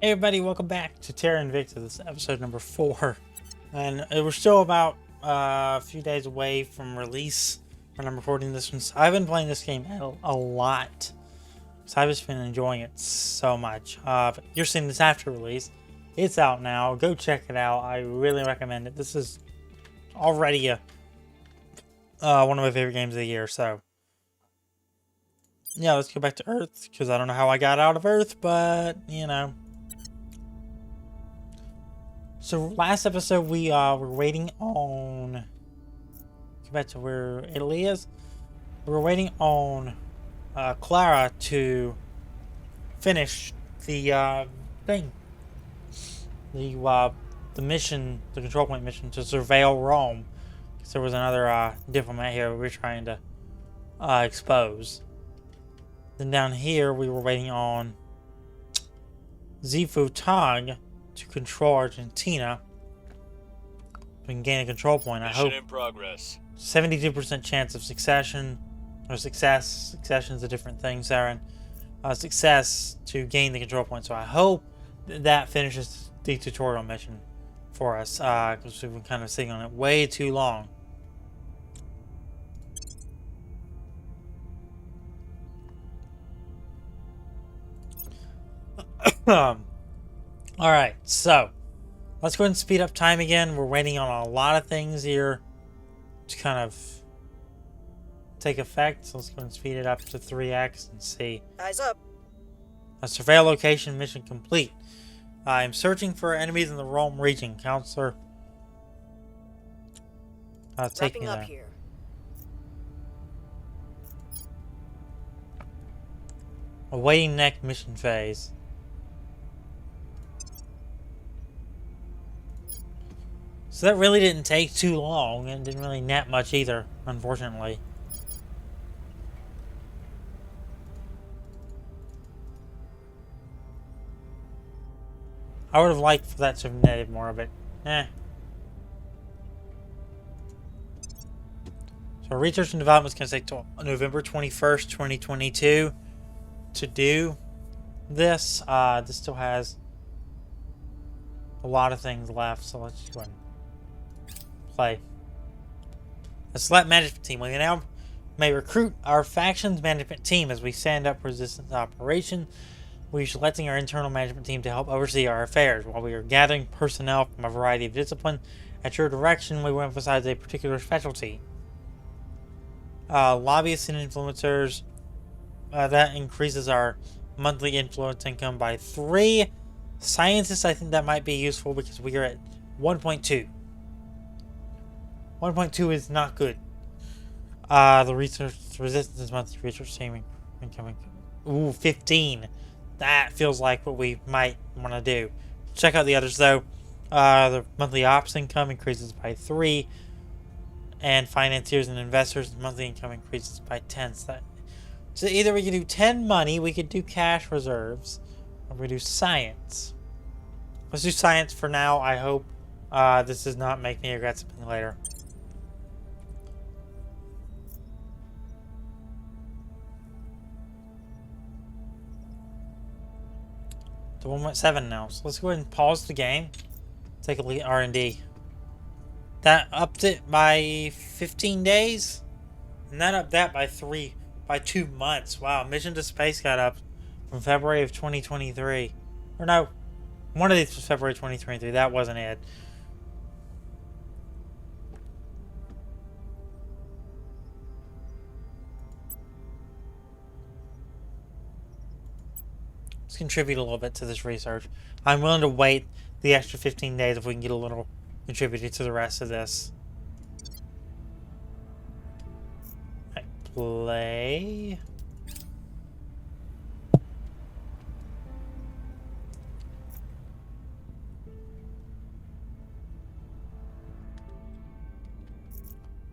Hey everybody, welcome back to Terra Invicta. This is episode number 4. And we're still about a few days away from release when I'm recording this one. So I've been playing this game a lot. So I've just been enjoying it so much. But you're seeing this after release. It's out now. Go check it out. I really recommend it. This is already one of my favorite games of the year. So yeah, let's go back to Earth. Because I don't know how I got out of Earth, but you know. So last episode we were waiting on, go back to where Italy is. We were waiting on Clara to finish the thing, the mission, the control point mission to surveil Rome. Because there was another diplomat here we were trying to expose. Then down here we were waiting on Zifu Tag to control Argentina. We can gain a control point. Mission in progress. 72% chance of succession, or success. Succession is a different thing, Seren. Success to gain the control point. So I hope that finishes the tutorial mission for us, because we've been kind of sitting on it way too long. Alright, so let's go ahead and speed up time again. We're waiting on a lot of things here to kind of take effect. So let's go ahead and speed it up to 3x and see. Eyes up. A surveil location mission complete. I'm searching for enemies in the Rome region. Counselor, take me Wrapping up there. here. Awaiting next mission phase. So that really didn't take too long, and didn't really net much either, unfortunately. I would have liked for that to have netted more, but So research and development is going to take till November 21st, 2022 to do this. This still has a lot of things left, so let's just go ahead and play. A select management team. We now may recruit our faction's management team as we stand up resistance operation. We are selecting our internal management team to help oversee our affairs while we are gathering personnel from a variety of disciplines. At your direction, we will emphasize a particular specialty. Lobbyists and influencers. That increases our monthly influence income by 3. Scientists, I think that might be useful because we are at 1.2. 1.2 is not good. The research resistance monthly research team incoming. Ooh, 15. That feels like what we might want to do. Check out the others though. The monthly ops income increases by 3. And financiers and investors monthly income increases by 10. So either we can do 10 money, we could do cash reserves, or we do science. Let's do science for now. I hope this does not make me regret something later. To 1.7 now. So let's go ahead and pause the game. Take a look at R&D. That upped it by 15 days. And that upped that by 2 months. Wow, Mission to Space got up from February of 2023. Or no, one of these was February 2023. That wasn't it. Let's contribute a little bit to this research. I'm willing to wait the extra 15 days if we can get a little contributed to the rest of this. Right, play.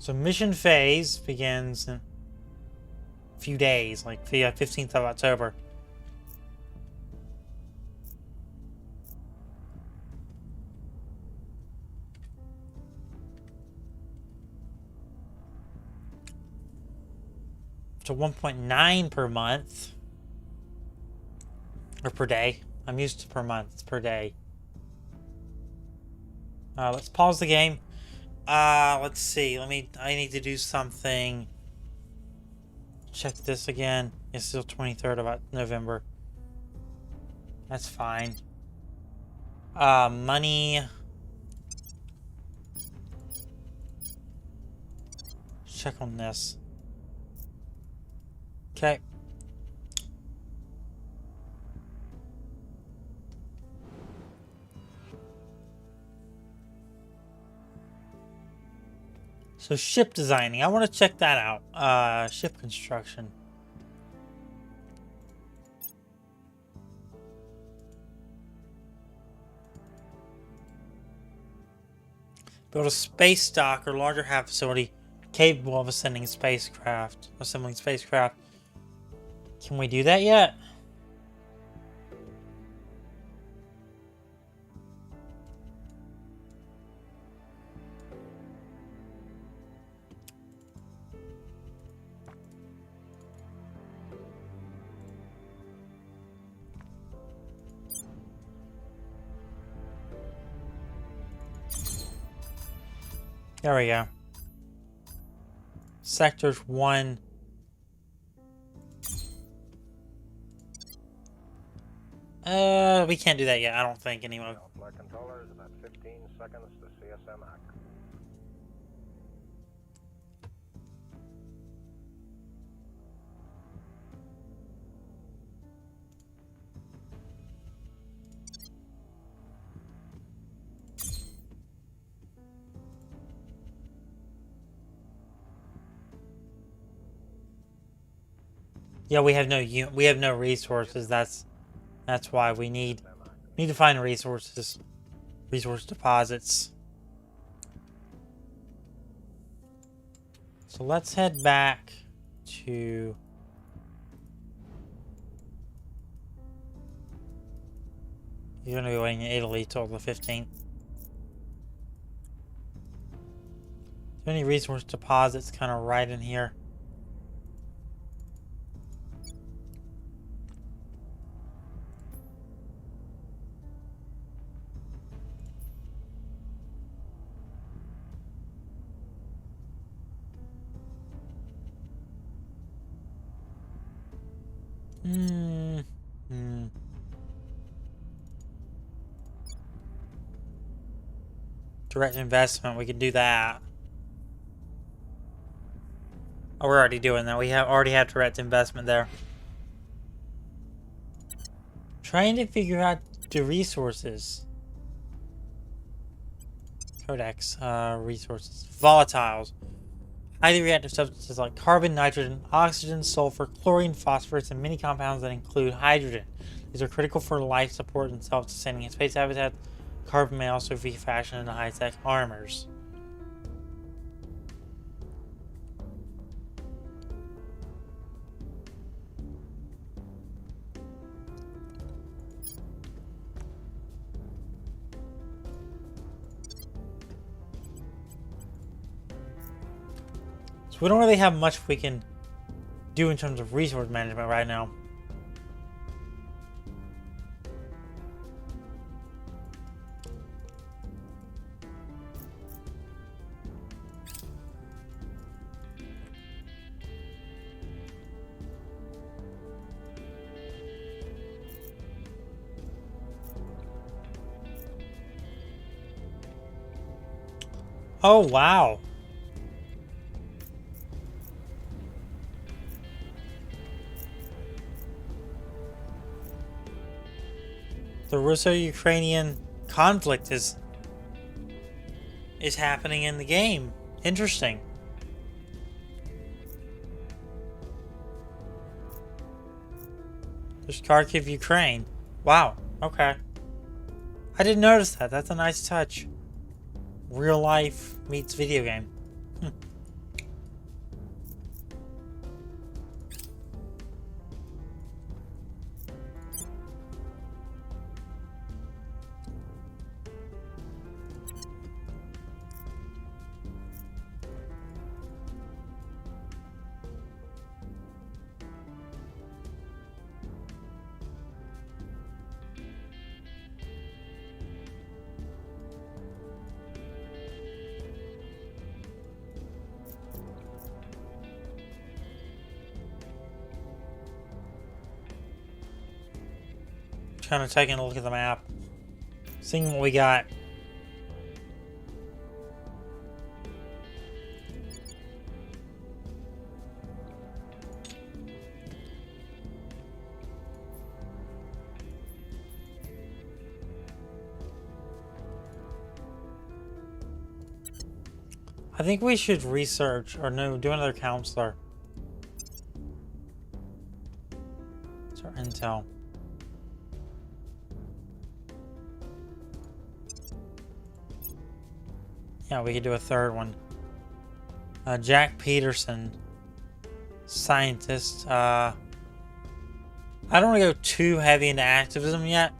So mission phase begins in a few days, like the 15th of October. To 1.9 per month. Or per day. I'm used to per month. It's per day. Let's pause the game. Let's see. I need to do something. Check this again. It's still 23rd of November. That's fine. Money. Check on this. Okay. So ship designing. I want to check that out. Ship construction. Build a space dock or larger HAB facility capable of assembling spacecraft. Can we do that yet? There we go. Sectors 1. We can't do that yet, I don't think, anyway. Flight controllers, about 15 seconds to CSM act. Yeah, we have no resources. That's why we need to find resource deposits. So let's head back to you're gonna be waiting in Italy till the 15th. Any resource deposits kind of right in here? Direct investment, we can do that. Oh, we're already doing that. We already have direct investment there. Trying to figure out the resources. Codex, resources. Volatiles. Highly reactive substances like carbon, nitrogen, oxygen, sulfur, chlorine, phosphorus, and many compounds that include hydrogen. These are critical for life support and self-sustaining in space habitats. Carbon may also be fashioned into high-tech armors. So we don't really have much we can do in terms of resource management right now. Oh, wow. The Russo-Ukrainian conflict is happening in the game. Interesting. There's Kharkiv, Ukraine. Wow. Okay. I didn't notice that. That's a nice touch. Real life meets video game. kind of taking a look at the map, seeing what we got. I think we should research, or no, do another counselor. It's our intel. Yeah, we could do a third one. Jack Peterson, scientist. I don't want to go too heavy into activism yet.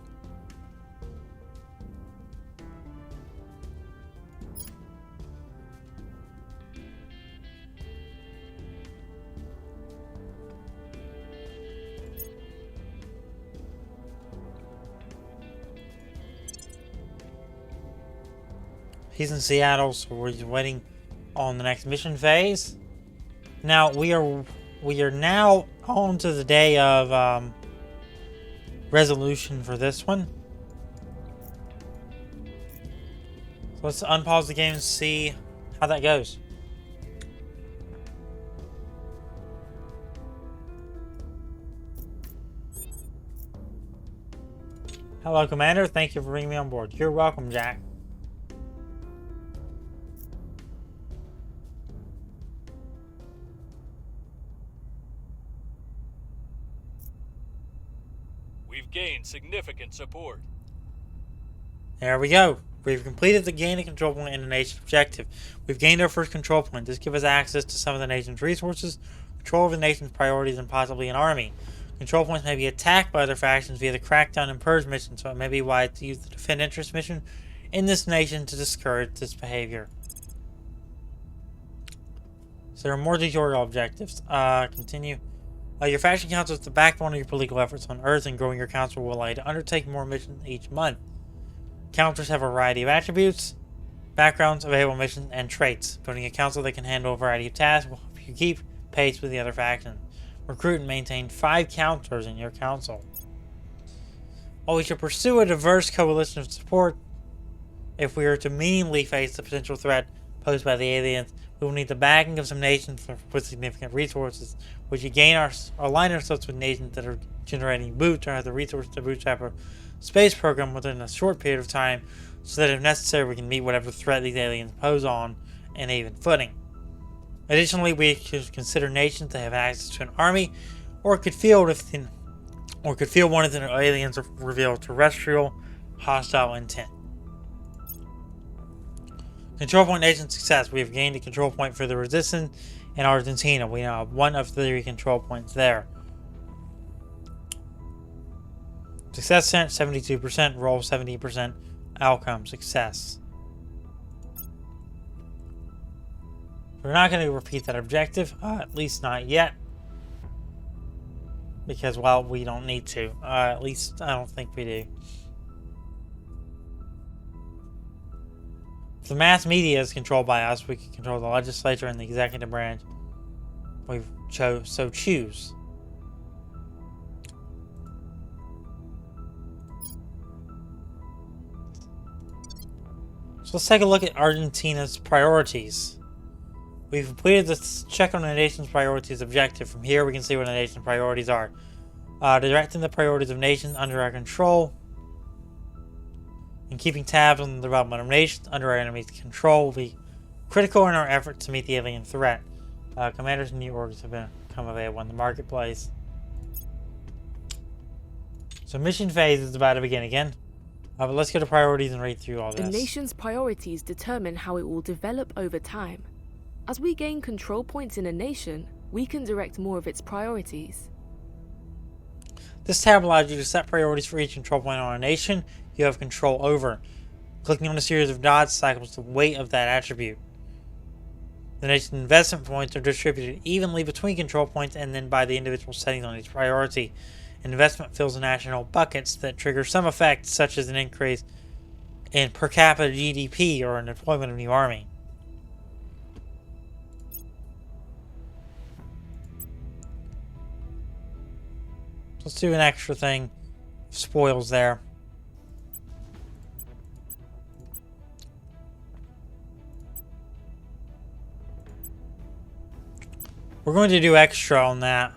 He's in Seattle, so we're just waiting on the next mission phase. Now we are now on to the day of resolution for this one. So let's unpause the game and see how that goes. Hello, Commander. Thank you for bringing me on board. You're welcome, Jack. We've gained significant support. There we go. We've completed the gain of control point in the nation's objective. We've gained our first control point. This gives us access to some of the nation's resources, control over the nation's priorities, and possibly an army. Control points may be attacked by other factions via the Crackdown and Purge mission, so it may be wise to use the Defend Interest mission in this nation to discourage this behavior. So there are more tutorial objectives. Continue. Your faction council is the backbone of your political efforts on Earth, and growing your council will allow you to undertake more missions each month. Councils have a variety of attributes, backgrounds, available missions, and traits. Building a council that can handle a variety of tasks will help you keep pace with the other factions. Recruit and maintain 5 counselors in your council. While we should pursue a diverse coalition of support, if we are to meaningfully face the potential threat posed by the aliens, we will need the backing of some nations with significant resources. We should align ourselves with nations that are generating boots or have the resources to bootstrap a space program within a short period of time, so that if necessary we can meet whatever threat these aliens pose on an even footing. Additionally, we should consider nations that have access to an army, or could field one of the aliens reveal terrestrial hostile intent. Control point nation success. We have gained a control point for the resistance in Argentina. We now have 1 of 3 control points there. Success 72%, roll 70%, outcome success. We're not going to repeat that objective, at least not yet. Because, well, we don't need to. At least I don't think we do. If the mass media is controlled by us, we can control the legislature and the executive branch. We choose. So let's take a look at Argentina's priorities. We've completed the check on the nation's priorities objective. From here we can see what the nation's priorities are. Directing the priorities of nations under our control and keeping tabs on the development of nations under our enemy's control will be critical in our effort to meet the alien threat. Commanders and new orgs have become available in the marketplace. So mission phase is about to begin again. But let's go to priorities and read through all this. A nation's priorities determine how it will develop over time. As we gain control points in a nation, we can direct more of its priorities. This tab allows you to set priorities for each control point on a nation you have control over. Clicking on a series of dots cycles the weight of that attribute. The nation's investment points are distributed evenly between control points and then by the individual settings on each priority. Investment fills the national buckets that trigger some effects, such as an increase in per capita GDP or an deployment of new army. Let's do an extra thing. spoils there. We're going to do extra on that.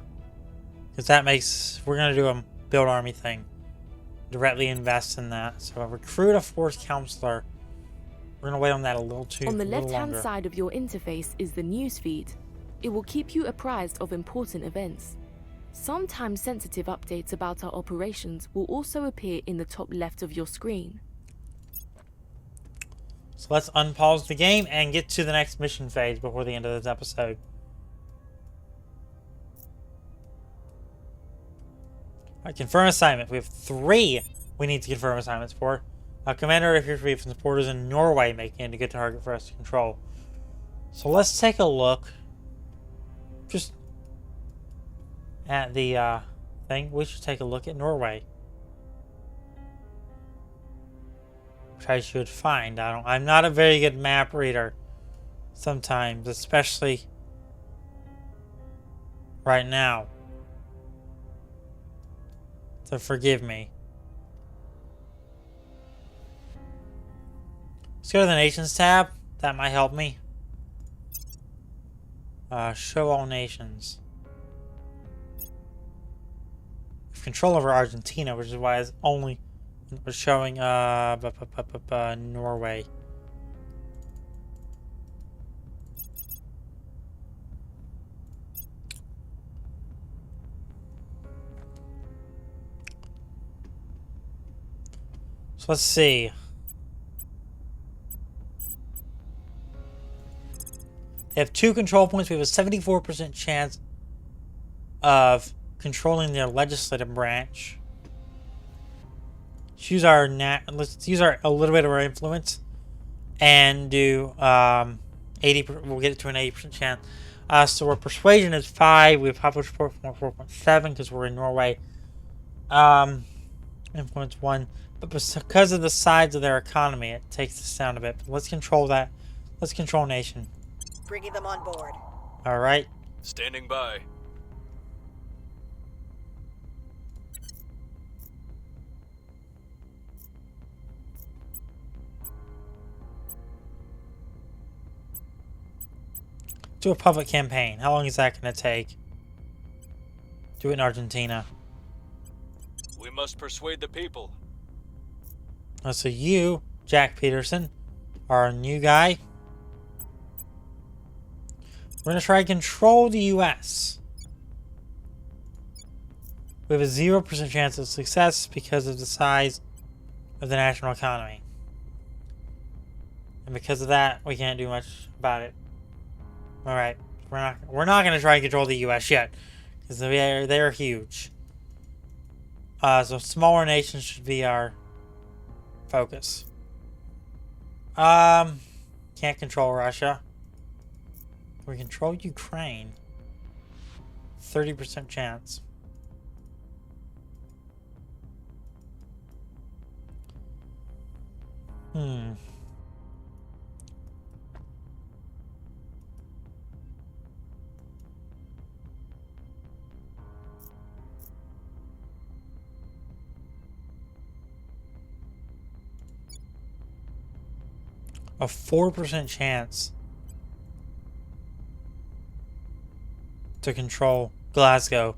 Because that makes... We're going to do a build army thing. Directly invest in that. So recruit a force counselor. We're going to wait on that a little too On the little left-hand longer. side of your interface is the newsfeed. It will keep you apprised of important events. Some time-sensitive updates about our operations will also appear in the top left of your screen. So let's unpause the game and get to the next mission phase before the end of this episode. Alright, confirm assignment. We have 3 we need to confirm assignments for. Commander appears to be from supporters in Norway, making it a good target for us to control. So let's take a look. Just at the thing. We should take a look at Norway. Which I should find. I'm not a very good map reader. Sometimes, especially right now. So forgive me. Let's go to the Nations tab. That might help me. Show all nations. We have control over Argentina, which is why it's only showing Norway. So let's see. They have 2 control points. We have a 74% chance of controlling their legislative branch. Let's use our a little bit of our influence and do 80. We'll get it to an 80% chance. So our persuasion is 5. We have popular support 4.7 because we're in Norway. Influence 1. But because of the size of their economy, it takes us down a bit. But let's control that. Let's control nation. Bringing them on board. All right. Standing by. Do a public campaign. How long is that going to take? Do it in Argentina. We must persuade the people. So you, Jack Peterson, are a new guy. We're going to try to control the U.S. We have a 0% chance of success because of the size of the national economy. And because of that, we can't do much about it. Alright. We're not going to try and control the U.S. yet. Because they're huge. So smaller nations should be our focus. Can't control Russia. We control Ukraine. 30% chance. A 4% chance to control Glasgow.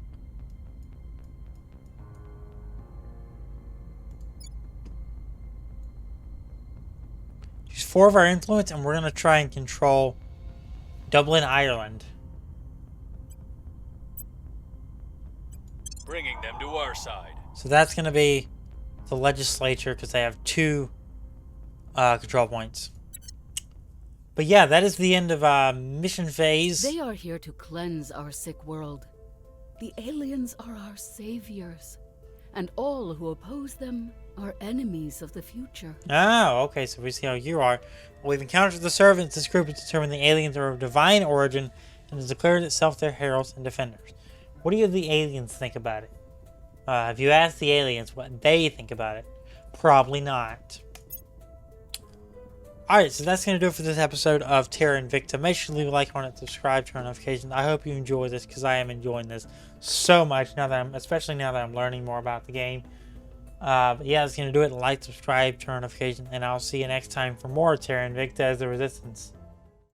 Use 4 of our influence, and we're going to try and control Dublin, Ireland. Bringing them to our side. So that's going to be the legislature because they have 2 control points. But yeah, that is the end of mission phase. They are here to cleanse our sick world. The aliens are our saviors, and all who oppose them are enemies of the future. Oh, okay, so we see how you are. We've encountered the servants. This group has determined the aliens are of divine origin and has declared itself their heralds and defenders. What do you the aliens think about it? Have you asked the aliens what they think about it? Probably not. Alright, so that's going to do it for this episode of Terra Invicta. Make sure to leave a like on it, subscribe, turn on notifications. I hope you enjoy this because I am enjoying this so much now that especially now that I'm learning more about the game. But yeah, that's going to do it. Like, subscribe, turn on notifications, and I'll see you next time for more Terra Invicta as the Resistance.